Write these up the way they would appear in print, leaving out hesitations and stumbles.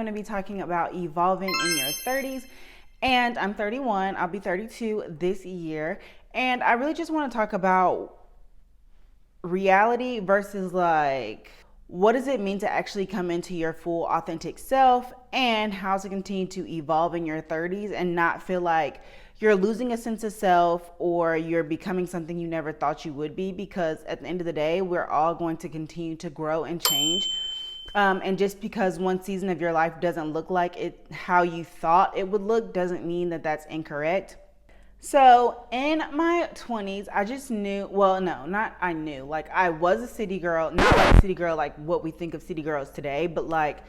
I'm going to be talking about evolving in your 30s, and I'm 31. I'll be 32 this year, and I really just want to talk about reality versus like what does it mean to actually come into your full authentic self, and how to continue to evolve in your 30s and not feel like you're losing a sense of self or you're becoming something you never thought you would be, because at the end of the day, we're all going to continue to grow and change. And just because one season of your life doesn't look like it how you thought it would look doesn't mean that that's incorrect. So in my 20s, I just knew, well, no, not I knew, like I was a city girl, not like city girl like what we think of city girls today, but like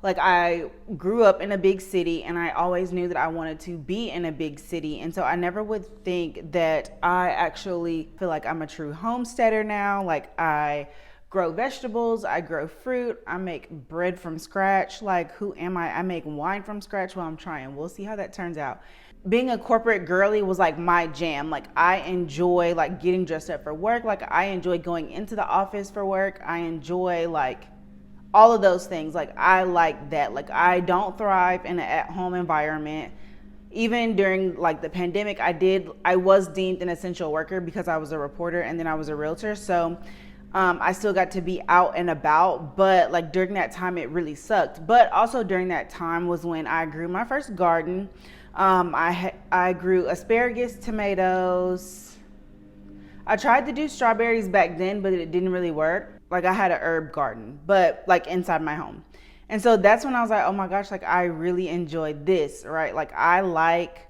I grew up in a big city, and I always knew that I wanted to be in a big city. And so I never would think that I actually feel like I'm a true homesteader now. Like I grow vegetables, I grow fruit, I make bread from scratch. Like who am I? I make wine from scratch. Well, I'm trying. We'll see how that turns out. Being a corporate girly was like my jam. Like I enjoy like getting dressed up for work. Like I enjoy going into the office for work. I enjoy like all of those things. Like I like that. Like I don't thrive in an at-home environment. Even during like the pandemic, I was deemed an essential worker because I was a reporter and then I was a realtor. So I still got to be out and about, but like during that time it really sucked. But also during that time was when I grew my first garden. I grew asparagus, tomatoes. I tried to do strawberries back then, but it didn't really work. Like I had an herb garden, but like inside my home. And so that's when I was like, oh my gosh, like I really enjoyed this, right? Like I like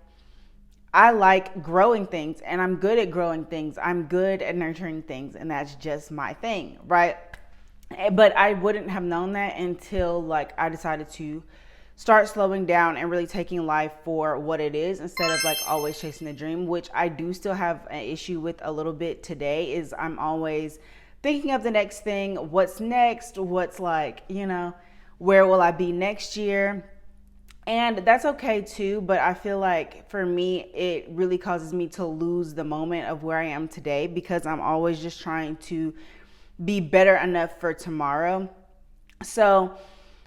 growing things, and I'm good at growing things. I'm good at nurturing things, and that's just my thing, right? But I wouldn't have known that until like I decided to start slowing down and really taking life for what it is, instead of like always chasing the dream, which I do still have an issue with a little bit today. Is I'm always thinking of the next thing, what's next, what's like, where will I be next year? And that's okay too, but I feel like for me, it really causes me to lose the moment of where I am today, because I'm always just trying to be better enough for tomorrow. So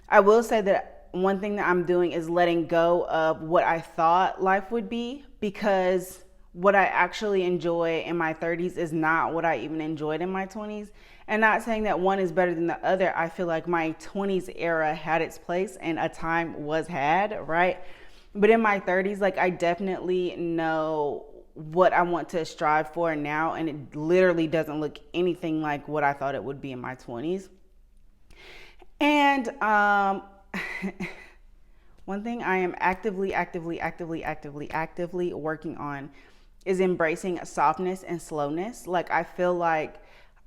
I will say that one thing that I'm doing is letting go of what I thought life would be, because what I actually enjoy in my 30s is not what I even enjoyed in my 20s. And not saying that one is better than the other. I feel like my 20s era had its place and a time was had, right? But in my 30s, like I definitely know what I want to strive for now, and it literally doesn't look anything like what I thought it would be in my 20s. And one thing I am actively working on is embracing softness and slowness. Like I feel like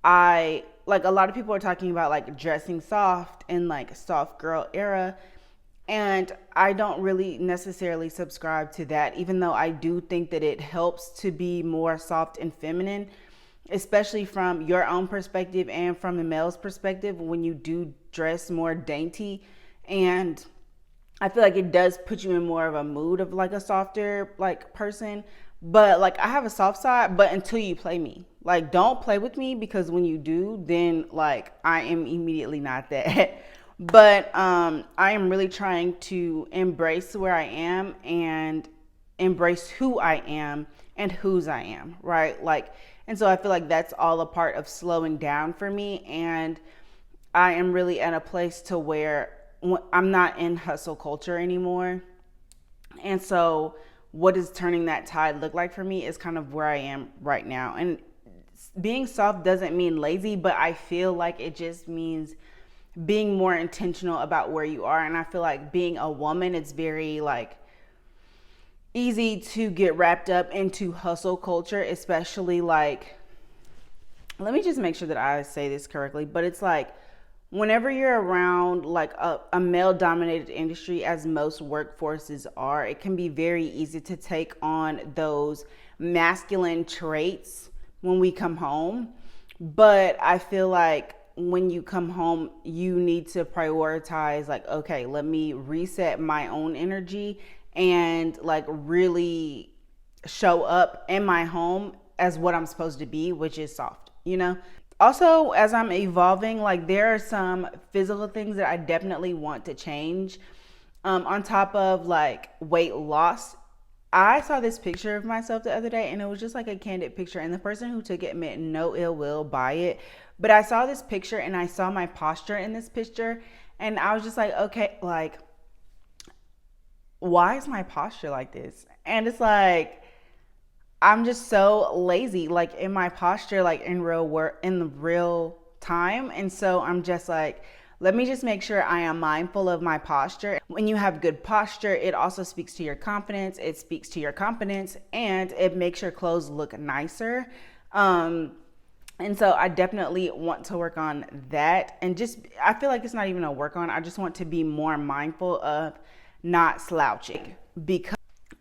a lot of people are talking about like dressing soft and like soft girl era, and I don't really necessarily subscribe to that, even though I do think that it helps to be more soft and feminine, especially from your own perspective and from the male's perspective, when you do dress more dainty. And I feel like it does put you in more of a mood of like a softer like person. But like I have a soft side, but until you play me, like don't play with me, because when you do, then like I am immediately not that. But I am really trying to embrace where I am and embrace who I am and whose I am, right? Like, and so I feel like that's all a part of slowing down for me. And I am really at a place to where I'm not in hustle culture anymore. And so what does turning that tide look like for me is kind of where I am right now. And being soft doesn't mean lazy, but I feel like it just means being more intentional about where you are. And I feel like being a woman, it's very like easy to get wrapped up into hustle culture, especially like, let me just make sure that I say this correctly, but it's like whenever you're around like a male dominated industry, as most workforces are, it can be very easy to take on those masculine traits when we come home. But I feel like when you come home, you need to prioritize like, okay, let me reset my own energy and like really show up in my home as what I'm supposed to be, which is soft, Also, as I'm evolving, like there are some physical things that I definitely want to change. On top of like weight loss, I saw this picture of myself the other day, and it was just like a candid picture, and the person who took it meant no ill will by it. But I saw this picture and I saw my posture in this picture, and I was just like, okay, like, why is my posture like this? And it's like, I'm just so lazy, like in my posture, like in real work, in the real time. And so I'm just like, let me just make sure I am mindful of my posture. When you have good posture, it also speaks to your confidence. It speaks to your confidence, and it makes your clothes look nicer. And so I definitely want to work on that. And just, I feel like it's not even a work on. I just want to be more mindful of not slouching, because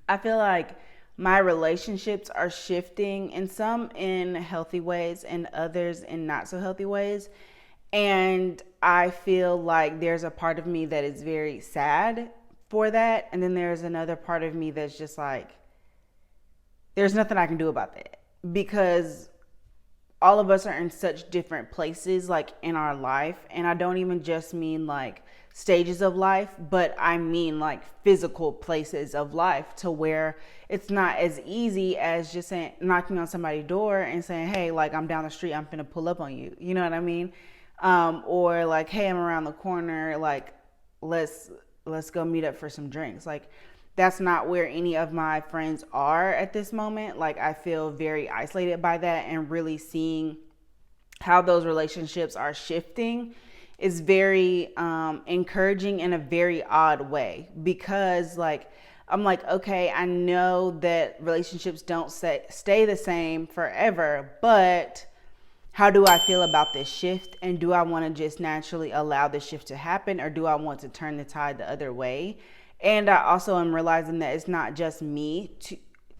I feel like my relationships are shifting, and some in healthy ways and others in not so healthy ways. And I feel like there's a part of me that is very sad for that. And then there's another part of me that's just like, there's nothing I can do about that, because all of us are in such different places, like in our life. And I don't even just mean like stages of life, but I mean like physical places of life, to where it's not as easy as just saying, knocking on somebody's door and saying, hey, like, I'm down the street, I'm finna pull up on you. You know what I mean? Or like, hey, I'm around the corner, like, let's go meet up for some drinks. Like, that's not where any of my friends are at this moment. Like, I feel very isolated by that, and really seeing how those relationships are shifting is very encouraging in a very odd way, because like, I'm like, okay, I know that relationships don't stay the same forever, but how do I feel about this shift? And do I want to just naturally allow the shift to happen, or do I want to turn the tide the other way? And I also am realizing that it's not just me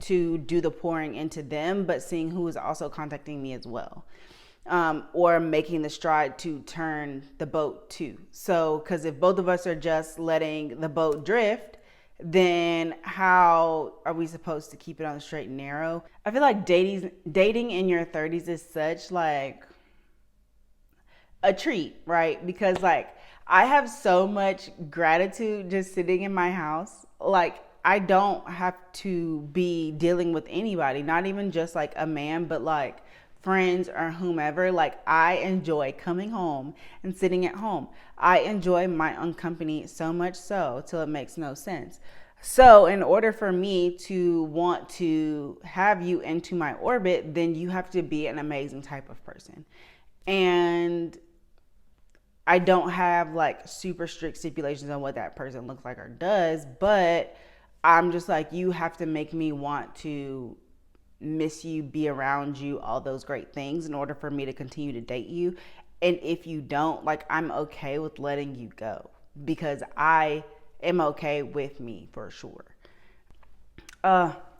to do the pouring into them, but seeing who is also contacting me as well. Or making the stride to turn the boat too. So, because if both of us are just letting the boat drift, then how are we supposed to keep it on the straight and narrow? I feel like dating in your 30s is such like a treat, right? Because like, I have so much gratitude just sitting in my house. Like, I don't have to be dealing with anybody, not even just like a man, but like friends or whomever. Like, I enjoy coming home and sitting at home. I enjoy my own company so much so till it makes no sense. So in order for me to want to have you into my orbit, then you have to be an amazing type of person. And I don't have like super strict stipulations on what that person looks like or does, but I'm just like, you have to make me want to miss you, be around you, all those great things in order for me to continue to date you. And if you don't, like, I'm okay with letting you go, because I am okay with me for sure.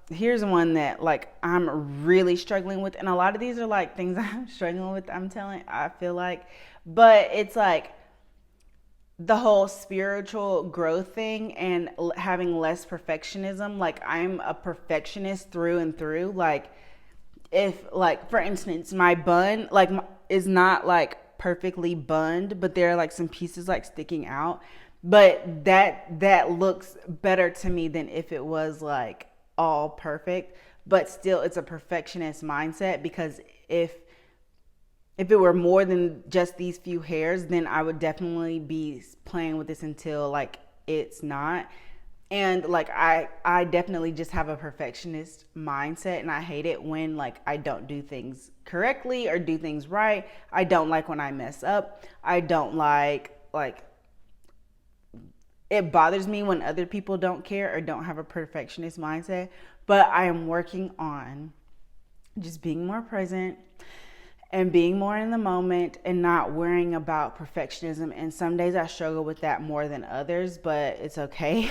Here's one that like I'm really struggling with, and a lot of these are like things I'm struggling with, I feel like, but it's like the whole spiritual growth thing and having less perfectionism. Like, I'm a perfectionist through and through. Like, if like, for instance, my bun like is not like perfectly bunned, but there are like some pieces like sticking out, but that looks better to me than if it was like all perfect. But still, it's a perfectionist mindset, because if it were more than just these few hairs, then I would definitely be playing with this until like it's not. And like, I definitely just have a perfectionist mindset, and I hate it when like I don't do things correctly or do things right. I don't like when I mess up. I don't like it bothers me when other people don't care or don't have a perfectionist mindset. But I am working on just being more present and being more in the moment and not worrying about perfectionism. And some days I struggle with that more than others, but it's okay.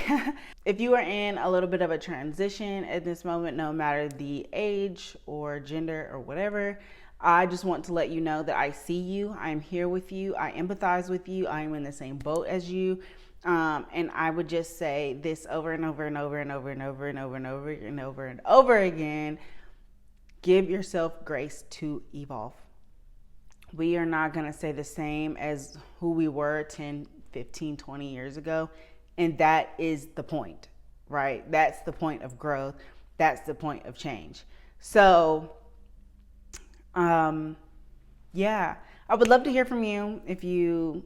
If you are in a little bit of a transition at this moment, no matter the age or gender or whatever, I just want to let you know that I see you. I am here with you. I empathize with you. I am in the same boat as you. And I would just say this over and over and over and over and over and over and over and over and over again. Give yourself grace to evolve. We are not going to stay the same as who we were 10, 15, 20 years ago. And that is the point, right? That's the point of growth. That's the point of change. So, yeah, I would love to hear from you if you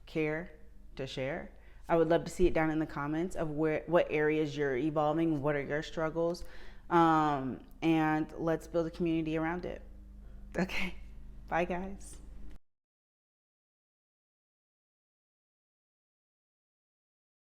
care to share. I would love to see it down in the comments of what areas you're evolving, what are your struggles, and let's build a community around it. Okay, bye guys.